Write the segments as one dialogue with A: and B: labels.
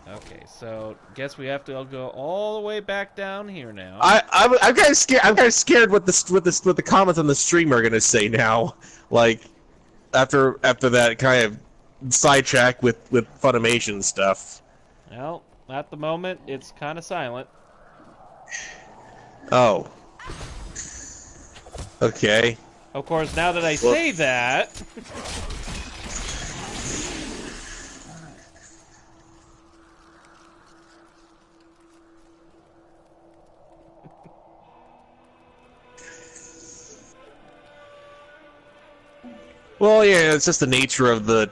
A: Okay, so guess we have to go all the way back down here now.
B: I'm kind of scared. I'm kind of scared what the comments on the stream are gonna say now. Like after that kind of sidetrack with Funimation stuff.
A: Well, at the moment, it's kind of silent.
B: Oh. Okay.
A: Of course, now that I say that...
B: Well, yeah, it's just the nature of the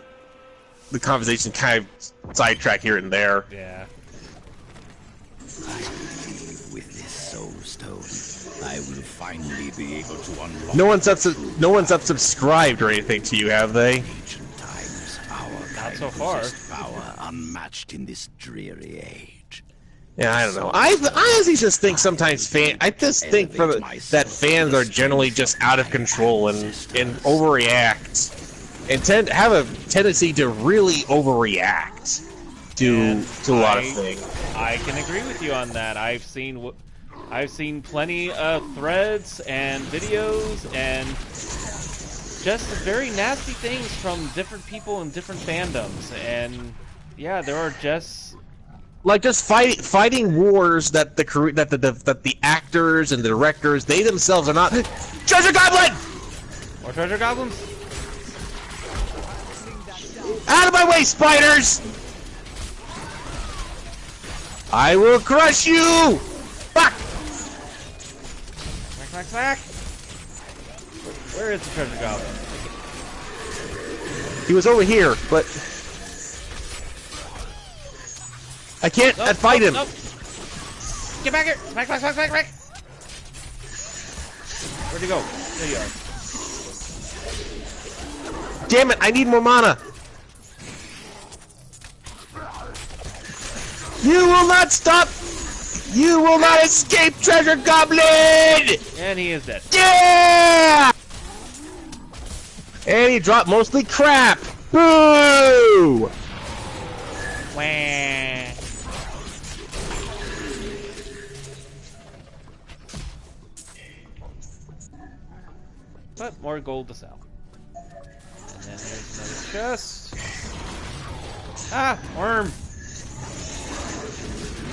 B: conversation kind of sidetrack here and there.
A: Yeah.
C: With this soul stone, I will finally be able to unlock.
B: No one's unsubscribed or anything to you, have they?
C: Ancient times, our
A: Not so far.
C: Power unmatched in this dreary age.
B: Yeah, I don't know. I honestly just think sometimes that fans are generally just out of control and overreact, and have a tendency to really overreact to a lot of things.
A: I can agree with you on that. I've seen plenty of threads and videos and just very nasty things from different people in different fandoms, and yeah, there are just
B: fighting wars that the actors and the directors, they themselves are not. Treasure Goblin!
A: More treasure goblins?
B: Out of my way, spiders! I will crush you! Fuck!
A: Smack, smack, smack! Where is the treasure goblin?
B: He was over here, but I can't fight him.
A: Nope. Get back here! Smack, smack, smack, smack, smack! Where'd he go? There you are.
B: Damn it, I need more mana. You will not stop! You will not escape, Treasure Goblin!
A: And he is dead.
B: Yeah! And he dropped mostly crap! Boo!
A: Wah. But more gold to sell. And then there's another chest. Ah! Worm!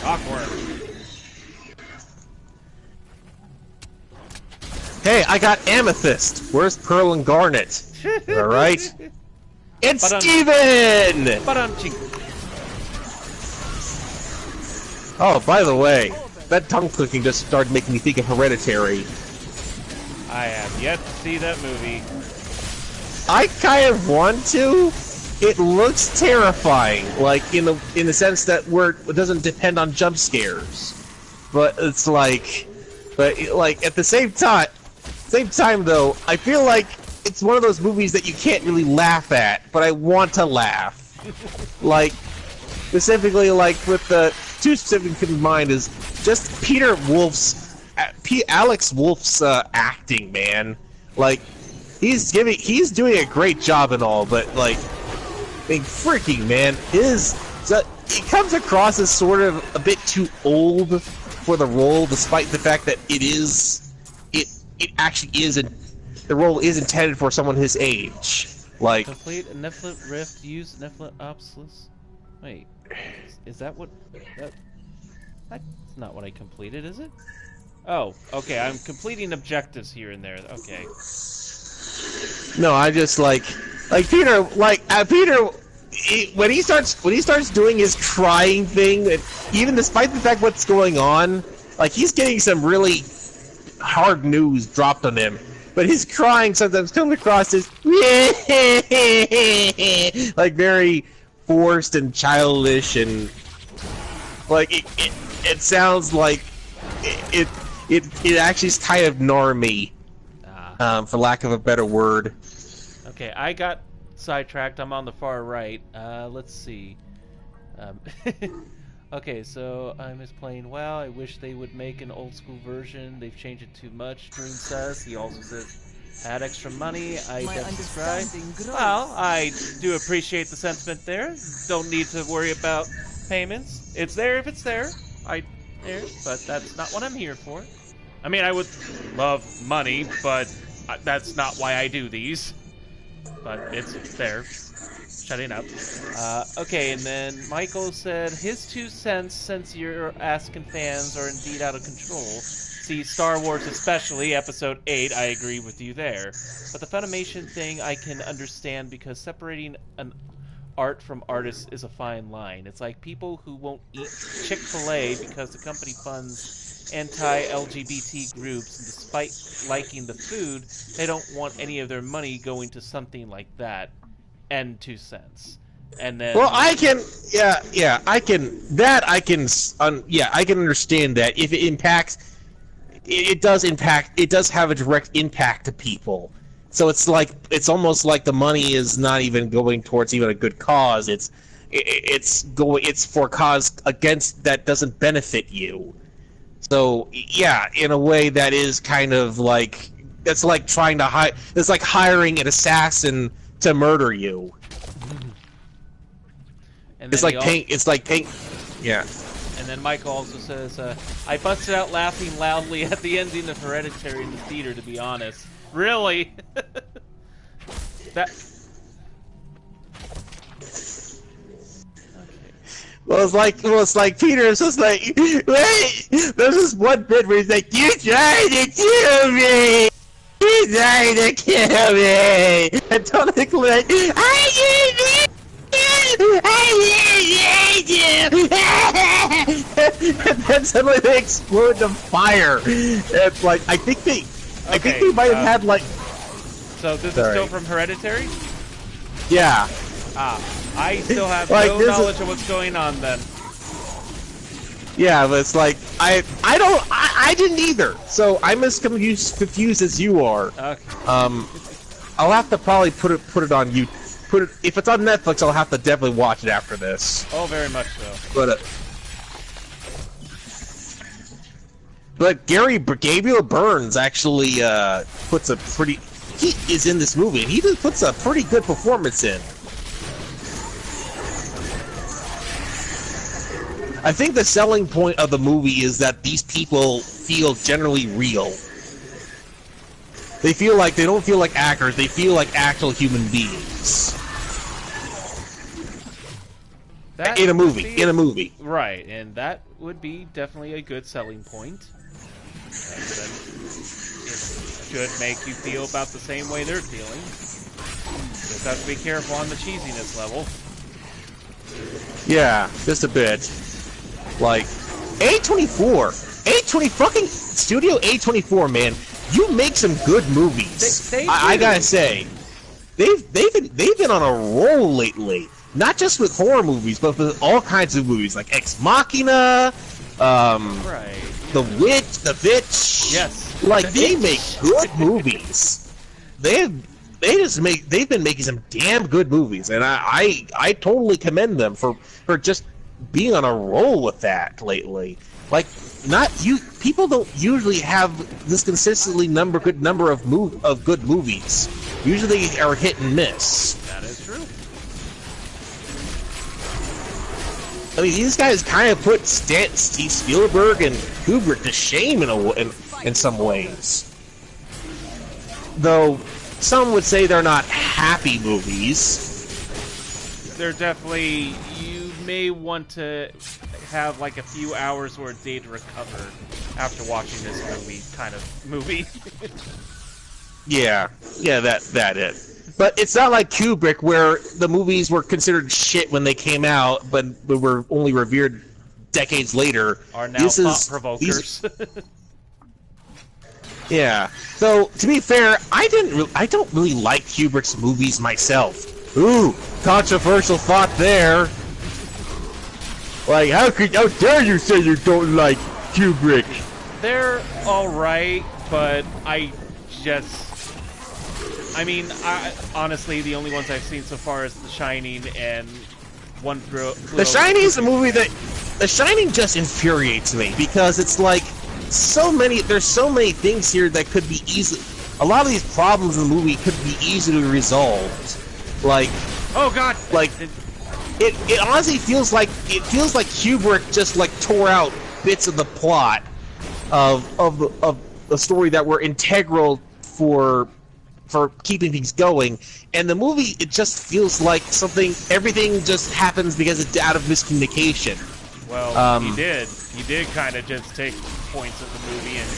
A: Rockworm.
B: Hey, I got amethyst. Where's pearl and garnet? Alright? It's Steven! Oh, by the way, that tongue clicking just started making me think of Hereditary.
A: I have yet to see that movie.
B: I kind of want to. It looks terrifying, like in the sense that it doesn't depend on jump scares, but it's like at the same time though, I feel like it's one of those movies that you can't really laugh at, but I want to laugh. Like specifically, like with the two specific in mind is just Alex Wolf's acting, man. Like he's doing a great job and all, but like. I mean, freaking man, it comes across as sort of a bit too old for the role, despite the fact that it actually is, the role is intended for someone his age. Like
A: complete a Nephilim rift, use Nephilim obsolescence. Wait, is that what? That's not what I completed, is it? Oh, okay. I'm completing objectives here and there. Okay.
B: No, I just like Peter, Peter. When he starts doing his crying thing, even despite the fact what's going on, like he's getting some really hard news dropped on him, but his crying sometimes comes across as like very forced and childish, and like it sounds like it actually is kind of normy, for lack of a better word.
A: Okay, I got sidetracked. I'm on the far right. Let's see. Okay, so I miss playing WoW. I wish they would make an old school version. They've changed it too much, Dream says. He also says, had extra money. I subscribe. Well, I do appreciate the sentiment there. Don't need to worry about payments. It's there if it's there. But that's not what I'm here for. I mean, I would love money, but that's not why I do these. But it's there. Shutting up. Okay, and then Michael said his 2 cents, since your asking fans are indeed out of control. See Star Wars especially, Episode 8, I agree with you there. But the Funimation thing I can understand because separating an art from artists is a fine line. It's like people who won't eat Chick-fil-A because the company funds anti-LGBT groups, and despite liking the food, they don't want any of their money going to something like that. And 2 cents. And then...
B: Well, I can understand that. If it impacts... It does have a direct impact to people. So it's almost like the money is not even going towards even a good cause. It's for a cause against that doesn't benefit you. So yeah, in a way that is kind of like it's like trying to it's like hiring an assassin to murder you.
A: And
B: it's like paying. Yeah.
A: And then Michael also says, I busted out laughing loudly at the ending of Hereditary in the theater, to be honest. Really?
B: Well, it's like Peter is just like, wait, there's this one bit where he's like, you tried to kill me! You tried to kill me! And Tonic's like, I didn't you! And then suddenly they explode into fire. It's like, I think they might have had like...
A: So this is still from Hereditary?
B: Yeah.
A: I still have no knowledge of what's going on then.
B: Yeah, but it's like I didn't either. So I'm as confused as you are.
A: Okay.
B: I'll have to probably put it on you. If it's on Netflix, I'll have to definitely watch it after this.
A: Oh, very much so.
B: But Gabriel Burns actually puts a pretty. He is in this movie, and he just puts a pretty good performance in. I think the selling point of the movie is that these people feel generally real. They don't feel like actors, they feel like actual human beings. In a movie.
A: Right, and that would be definitely a good selling point. And then it should make you feel about the same way they're feeling. Just have to be careful on the cheesiness level.
B: Yeah, just a bit. Like, A24, fucking Studio A24, man, you make some good movies. I gotta say, they've been on a roll lately. Not just with horror movies, but with all kinds of movies, like Ex Machina,
A: right.
B: The Witch.
A: Yes.
B: Like, they make good movies. They've been making some damn good movies, and I totally commend them for just being on a roll with that lately. Like, people don't usually have this consistently good number of good movies. Usually they are hit and miss.
A: That is true.
B: I mean, these guys kind of put Steve Spielberg and Kubrick to shame in some ways. Though some would say they're not happy movies.
A: They're definitely... You may want to have like a few hours or a day to recover after watching this movie. Yeah, that it. But it's not like Kubrick, where the movies were considered shit when they came out, but were only revered decades later. Are now thought-provokers.
B: Yeah. So, to be fair, I don't really like Kubrick's movies myself. Ooh, controversial thought there. Like, how dare you say you don't like Kubrick?
A: They're alright, but honestly, the only ones I've seen so far is The Shining and One Flew
B: The Shining is a movie that... The Shining just infuriates me, because it's like, there's so many things here that could be easily... A lot of these problems in the movie could be easily resolved. Like...
A: Oh god!
B: Like... it honestly feels like Kubrick just like tore out bits of the plot of the story that were integral for keeping things going, and the movie, it just feels like everything just happens because it's out of miscommunication.
A: Well, he did kind of just take points of the movie and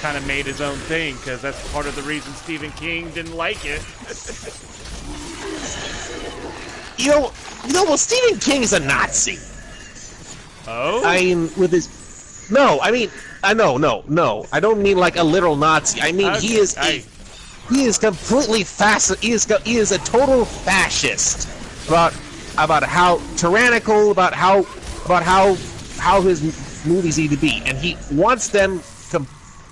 A: kind of made his own thing, because that's part of the reason Stephen King didn't like it.
B: Well, Stephen King is a Nazi.
A: Oh?
B: I mean, with his... No, I mean... No. I don't mean like a literal Nazi. I mean, he is completely he is a total fascist about how tyrannical, about how his movies need to be, and he wants them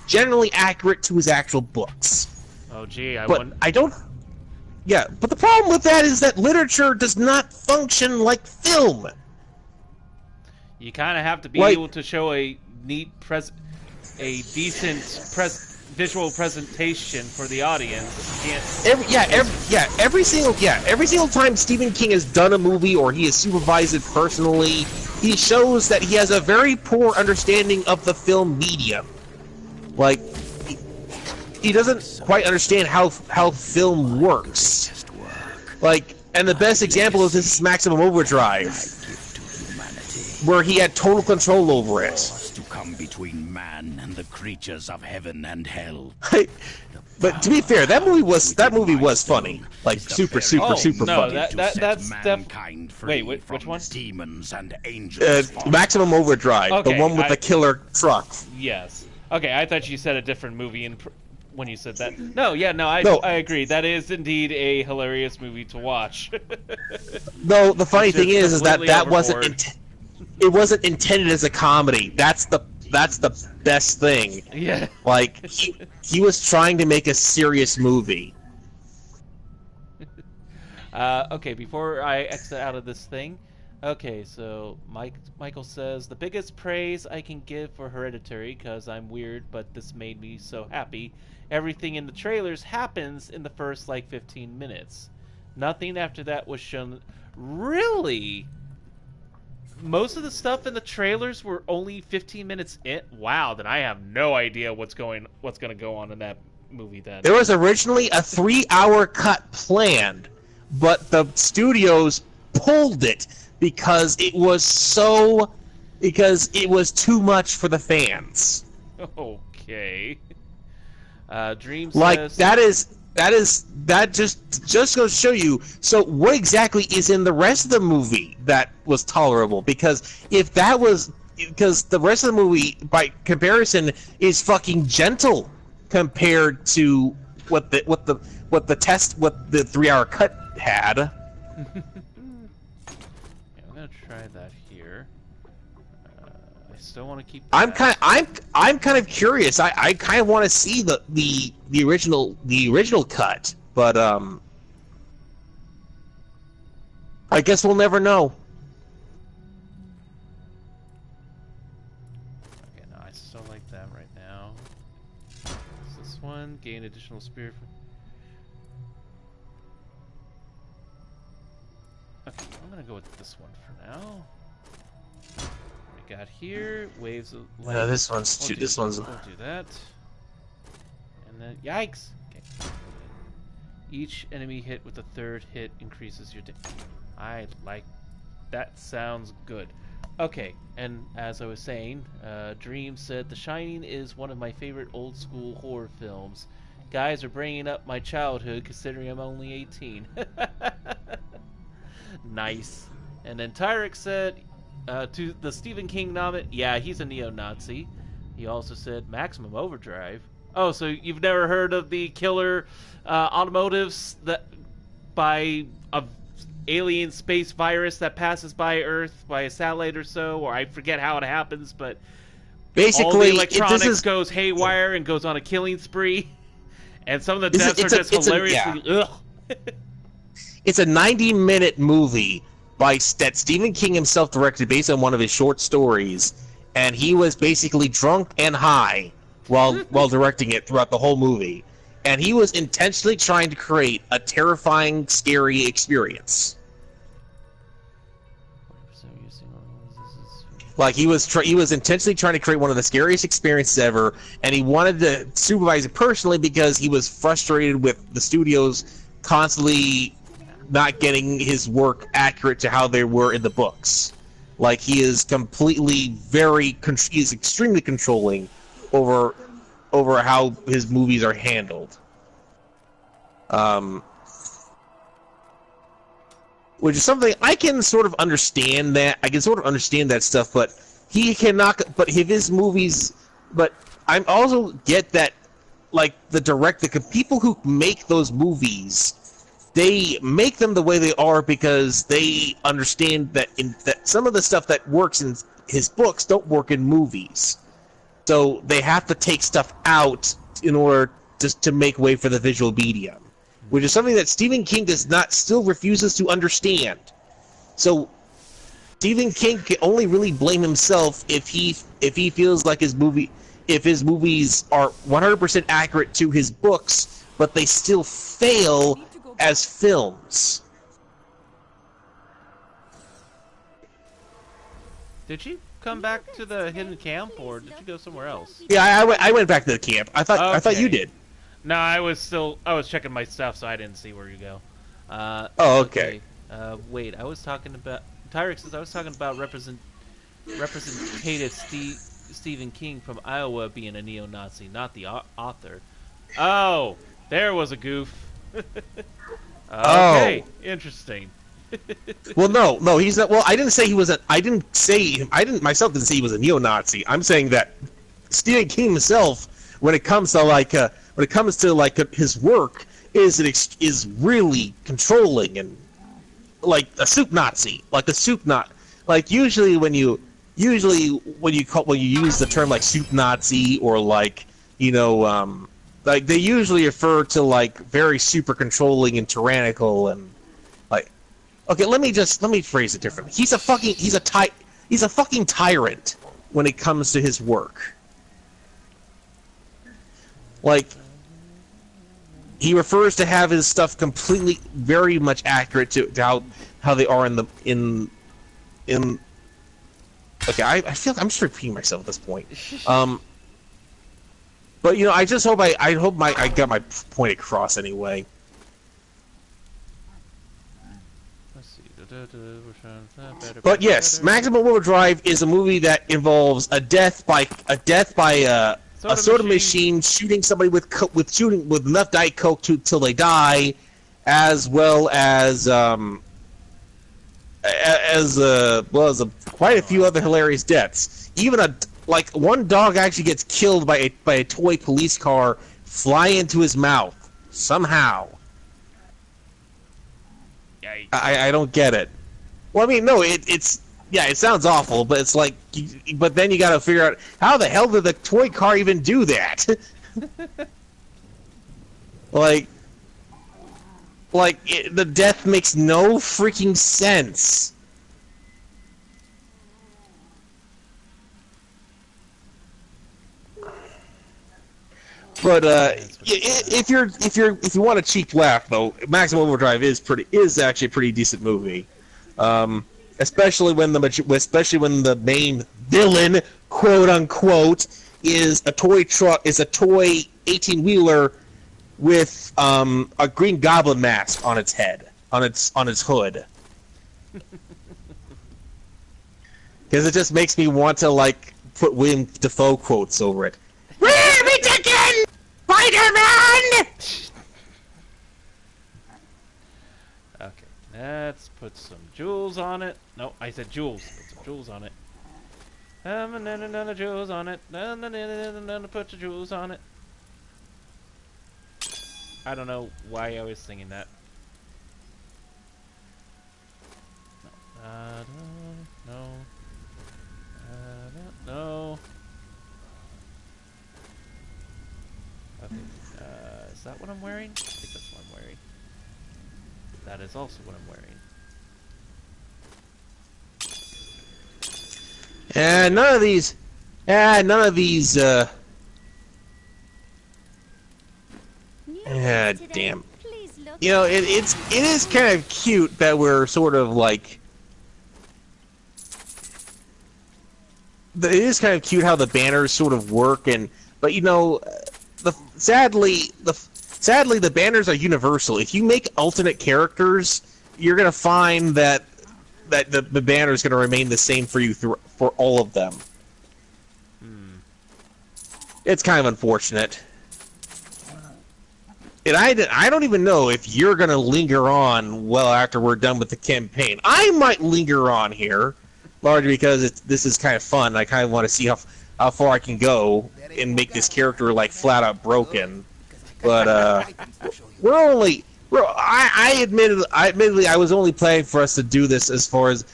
B: generally accurate to his actual books.
A: Oh, gee,
B: I don't... Yeah, but the problem with that is that literature does not function like film.
A: You kind of have to be able to show a decent visual presentation for the audience. You can't...
B: Every single time Stephen King has done a movie or he has supervised it personally, he shows that he has a very poor understanding of the film medium. Like, he doesn't quite understand how film works. Like, and the best example of this is Maximum Overdrive, where he had total control over it.
C: To come between man and the creatures of heaven and hell.
B: But to be fair, that movie was funny, like super funny.
A: That's definitely. Wait, which one?
C: Demons and angels.
B: Maximum Overdrive,
A: okay,
B: the one with the killer truck.
A: Yes. Okay, I thought you said a different movie when you said that. I agree. That is indeed a hilarious movie to watch.
B: No, the funny thing is that wasn't it wasn't intended as a comedy. That's the best thing.
A: Yeah.
B: Like, he was trying to make a serious movie.
A: Okay, before I exit out of this thing. Okay, so Michael says, the biggest praise I can give for Hereditary, because I'm weird, but this made me so happy. Everything in the trailers happens in the first, 15 minutes. Nothing after that was shown. Really? Most of the stuff in the trailers were only 15 minutes in? Wow, then I have no idea what's going to go on in that movie then.
B: There was originally a 3-hour cut planned, but the studios pulled it because it was too much for the fans.
A: Okay. Dream
B: says, that just goes to show you. So what exactly is in the rest of the movie that was tolerable? Because the rest of the movie, by comparison, is fucking gentle compared to what the 3-hour cut had.
A: I'm gonna try that here. I still want to keep.
B: I'm kind of curious. I kind of want to see the original cut, but I guess we'll never know.
A: Okay, no, I still like that right now. What's this one? Gain additional spirit. Okay, I'm gonna go with this one for now. We got here waves of light.
B: No, this one's
A: We'll do that. And then yikes. Okay. Each enemy hit with a third hit increases your damage. I like that. Sounds good. Okay, and as I was saying, Dream said The Shining is one of my favorite old school horror films. Guys are bringing up my childhood considering I'm only 18. Nice. And then Tyrek said to the Stephen King nominee, yeah, he's a neo-Nazi. He also said Maximum Overdrive. Oh, so you've never heard of the killer automotives that by a alien space virus that passes by Earth by a satellite or so, or I forget how it happens, but
B: basically
A: all the electronics goes haywire and goes on a killing spree, and some of the deaths are just hilariously ugh.
B: It's a 90-minute movie that Stephen King himself directed based on one of his short stories, and he was basically drunk and high while directing it throughout the whole movie. And he was intentionally trying to create a terrifying, scary experience. Like he was intentionally trying to create one of the scariest experiences ever, and he wanted to supervise it personally because he was frustrated with the studios constantly not getting his work accurate to how they were in the books. Like he is completely he's extremely controlling over how his movies are handled. Which is something I can sort of understand that. I can sort of understand that stuff, but he cannot. But if his movies, but I also get that, like the people who make those movies, they make them the way they are because they understand that that some of the stuff that works in his books don't work in movies, so they have to take stuff out in order just to make way for the visual medium. Which is something that Stephen King still refuses to understand. So Stephen King can only really blame himself if he feels like his movies are 100% accurate to his books, but they still fail as films.
A: Did you come back to the hidden camp, or did you go somewhere else?
B: Yeah, I went back to the camp. I thought you did.
A: No, I was checking my stuff, so I didn't see where you go.
B: Oh, okay.
A: Wait, I was talking about Tyrix says I was talking about representative Stephen King from Iowa being a neo-Nazi, not the author. Oh, there was a goof. Okay, interesting.
B: Well, no, he's not. Well, I didn't say he was I didn't myself didn't say he was a neo-Nazi. I'm saying that Stephen King himself, when it comes to his work, is really controlling and like a soup Nazi, like usually when you use the term like soup Nazi or like like they usually refer to like very super controlling and tyrannical and like okay, let me phrase it differently. He's a fucking tyrant when it comes to his work. Like, he refers to have his stuff completely, very much accurate to how they are in. Okay, I feel I'm just repeating myself at this point. But I just hope I got my point across anyway.
A: Let's see.
B: But yes, Maximum Overdrive is a movie that involves a death by a soda machine shooting somebody with enough Diet Coke till they die, as well as quite a few other hilarious deaths. Even one dog actually gets killed by a toy police car flying into his mouth somehow.
A: Yikes.
B: I don't get it. Well, I mean, no, it's. Yeah, it sounds awful, but it's like, but then you got to figure out how the hell did the toy car even do that? The death makes no freaking sense. But if you want a cheap laugh though, Maximum Overdrive is actually a pretty decent movie. Especially when the main villain, quote unquote, is a toy 18-wheeler with a Green Goblin mask on its head, on its hood. Because it just makes me want to put William Dafoe quotes over it. Rabbit again, Spider-Man!
A: Okay, let's put some jewels on it. No, I said jewels. Put some jewels on it. Jewels on it. Put the jewels on it. I don't know why I was singing that. No. Okay. Is that what I'm wearing? I think that's what I'm wearing. That is also what I'm wearing.
B: None of these. Damn. It is kind of cute that we're sort of it is kind of cute how the banners sort of work, but you know, sadly the banners are universal. If you make alternate characters, you're gonna find that the banner is gonna remain the same for you for all of them. It's kind of unfortunate. And I don't even know if you're gonna linger on well after we're done with the campaign. I might linger on here, largely because this is kind of fun. I kind of want to see how far I can go and make this character like flat out broken. But admittedly I was only planning for us to do this as far as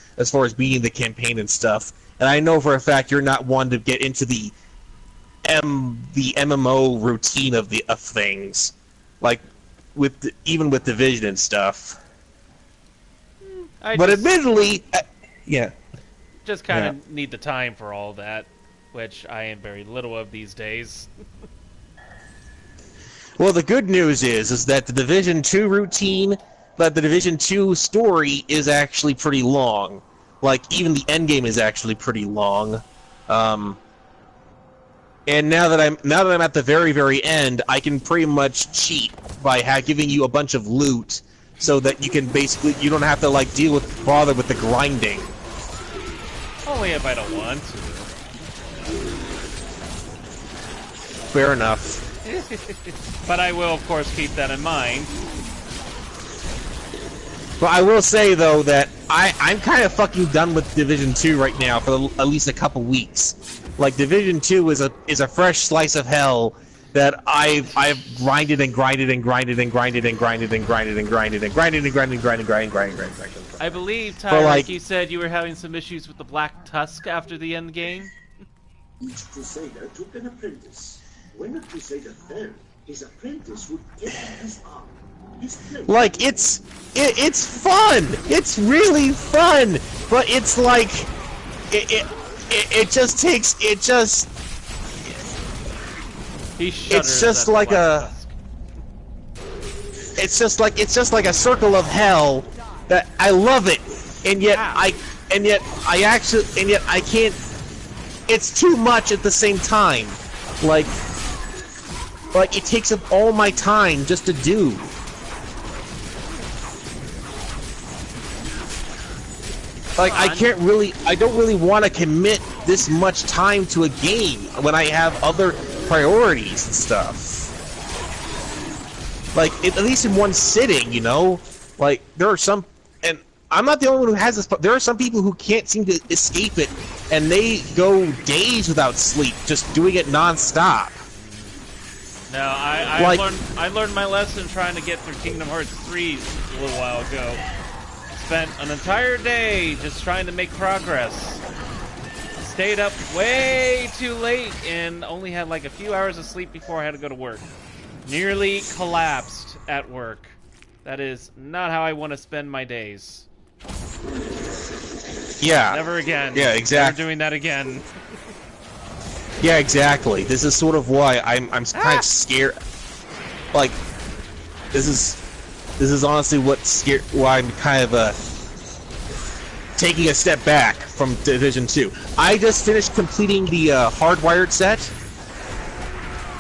B: beating the campaign and stuff. And I know for a fact you're not one to get into the MMO routine of things, like even with Division and stuff. Admittedly, yeah.
A: Just kind of need the time for all that, which I am very little of these days.
B: Well, the good news is that the Division 2 routine, that the Division 2 story is actually pretty long. Like, even the endgame is actually pretty long. And now that I'm at the very, very end, I can pretty much cheat by giving you a bunch of loot, so that you can you don't have to like bother with the grinding.
A: Only if I don't want to.
B: Fair enough.
A: But I will, of course, keep that in mind.
B: But I will say, though, that I'm kind of fucking done with Division 2 right now for at least a couple weeks. Like, Division 2 is a fresh slice of hell that I've grinded and grinded and grinded and grinded and grinded and grinded and grinded and grinded and grinded.
A: I believe, Tyler, like you said you were having some issues with the Black Tusk after the end game.
D: Each Crusader took an apprentice. When a Crusader fell, his apprentice would take his arm.
B: Like, it's fun. It's really fun, but it's like it just takes it's just like a circle of hell that I love it, and yet I can't. It's too much at the same time. Like it takes up all my time just to do. Like, I don't really want to commit this much time to a game when I have other priorities and stuff. Like, at least in one sitting, you know? Like, there are some, and I'm not the only one who has this, but there are some people who can't seem to escape it, and they go days without sleep, just doing it non-stop.
A: No, I learned my lesson trying to get through Kingdom Hearts 3 a little while ago. Spent an entire day just trying to make progress. Stayed up way too late and only had like a few hours of sleep before I had to go to work. Nearly collapsed at work. That is not how I want to spend my days.
B: Yeah.
A: Never again.
B: Yeah, exactly.
A: Never doing that again.
B: Yeah, exactly. This is sort of why I'm kind of scared. Like, this is honestly why I'm kind of taking a step back from Division 2. I just finished completing the Hardwired set.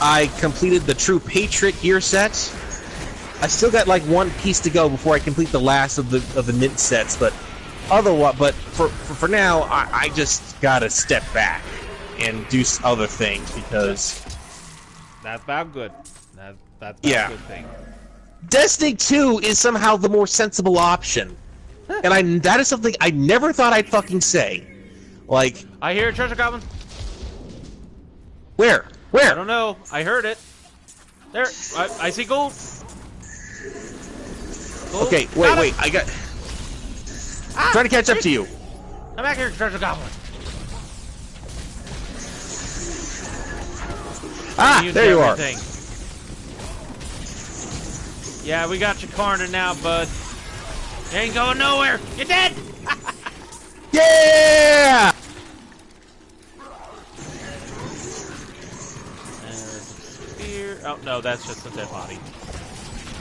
B: I completed the True Patriot gear set. I still got like one piece to go before I complete the last of the mint sets, but for now, I just gotta step back and do other things because
A: that's about good. That's about a good thing.
B: Destiny 2 is somehow the more sensible option. And that is something I never thought I'd fucking say. Like,
A: I hear a treasure goblin.
B: Where?
A: I don't know. I heard it. There. I see gold.
B: Okay, wait. I got... trying to catch up to you.
A: I'm back here, treasure goblin.
B: There you are.
A: Yeah, we got you cornered now, bud. You ain't going nowhere. You're dead.
B: Yeah!
A: Spear. Oh no, that's just a dead body.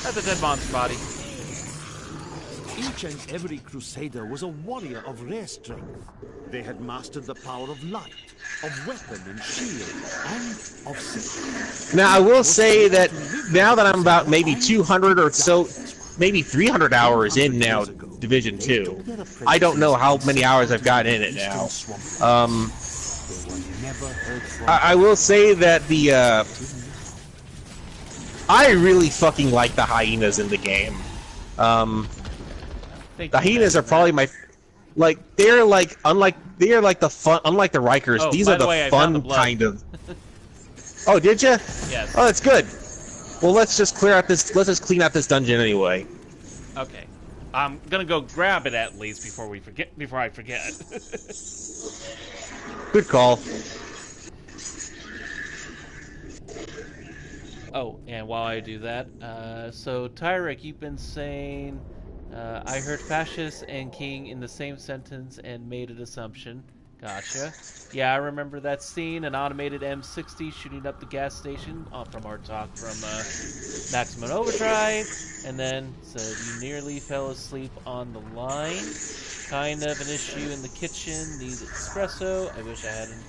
A: That's a dead monster body.
E: Each and every crusader was a warrior of rare strength. They had mastered the power of light, of weapon and shield, and of sight.
B: Now, I will say that now that I'm about maybe 200 or so, maybe 300 hours in now, Division 2, I don't know how many hours I've gotten in it now. I will say that the, I really fucking like the hyenas in the game. The hyenas are probably my, like, they're like, unlike the Rikers,
A: Oh,
B: these
A: by
B: are
A: the
B: the
A: way, I found the
B: fun
A: blood.
B: kind of. Oh, did you?
A: Yes.
B: Oh, that's good. Well, let's just clear out this. Let's just clean out this dungeon anyway.
A: Okay. I'm gonna go grab it at least before we forget. Before I forget.
B: Good call.
A: Oh, and while I do that, so Tyrek, you've been saying, I heard fascist and king in the same sentence and made an assumption. Gotcha. Yeah, I remember that scene, an automated M60 shooting up the gas station from our talk from Maximum Overdrive, and then said you nearly fell asleep on the line. Kind of an issue in the kitchen, needs espresso. I wish I had an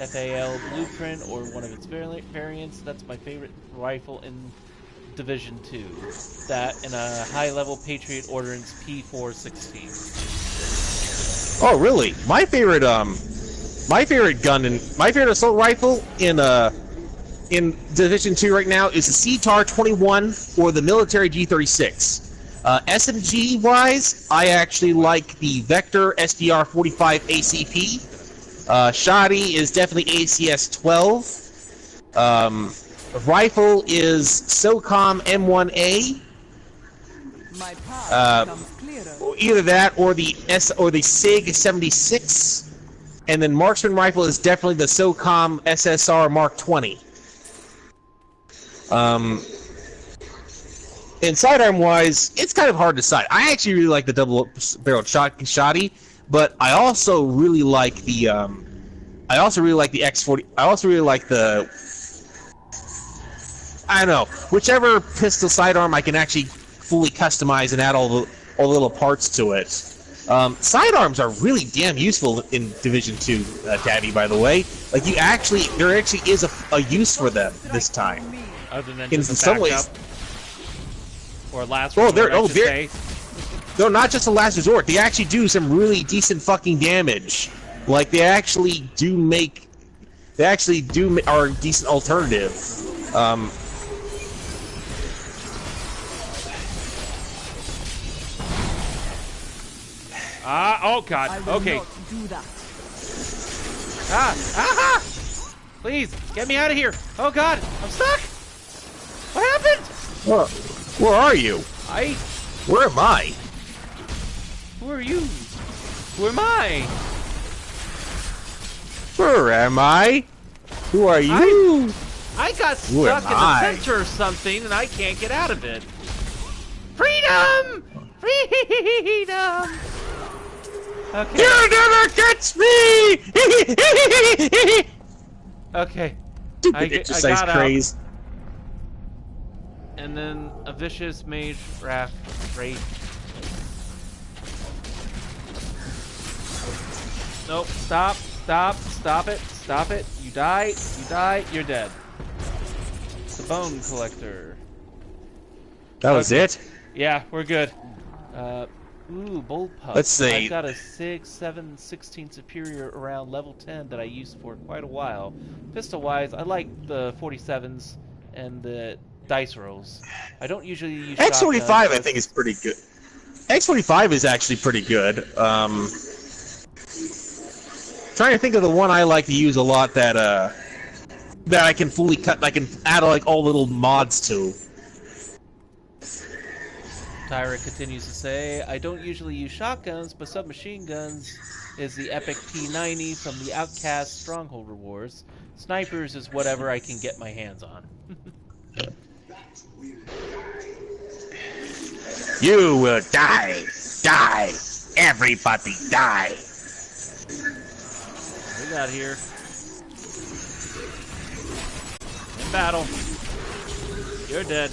A: FAL blueprint or one of its variants. That's my favorite rifle in Division 2. That and a high-level Patriot Ordnance P416.
B: Oh, really? My favorite gun and my favorite assault rifle in Division 2 right now is the CTAR 21 or the military G36. SMG wise, I actually like the Vector SDR 45 ACP. Shoddy is definitely ACS 12. Rifle is SOCOM M1A. Either that or the SIG 76. And then marksman rifle is definitely the SOCOM SSR Mark 20. And sidearm wise, it's kind of hard to decide. I actually really like the double-barreled shoddy, but I also really like the X40. I also really like the, I don't know, whichever pistol sidearm I can actually fully customize and add all the little parts to it. Sidearms are really damn useful in Division 2, Tabby, by the way. Like, there actually is a use for them this time.
A: Other than
B: In
A: just
B: some
A: a
B: ways.
A: Or last resort, I should say.
B: No, not just a last resort. They actually do some really decent fucking damage. Like, they actually are a decent alternative.
A: Oh god, okay. Ah! Please, get me out of here! Oh god, I'm stuck! What happened?
B: Where are you? Where am I?
A: Who are you? Who am I?
B: Where am I? Who are you?
A: I got stuck in the center or something and I can't get out of it. Freedom! Freedom! Okay.
B: You never catch me!
A: Okay.
B: Stupid exercise craze.
A: And then a vicious mage wrath wraith. Nope, stop it. You die, you're dead. The bone collector.
B: That was it?
A: Yeah, we're good. Ooh, bolt puff.
B: Let's see.
A: I've got a 16 superior around level 10 that I used for quite a while. Pistol wise, I like the 47s and the dice rolls. I don't usually use
B: X45 I think is pretty good. X45 is actually pretty good. Trying to think of the one I like to use a lot that I can fully cut. I can add like all little mods to.
A: Tyra continues to say, I don't usually use shotguns, but submachine guns is the epic P90 from the Outcast Stronghold rewards. Snipers is whatever I can get my hands on.
B: You will die! Die! Everybody die!
A: We got here. In battle. You're dead.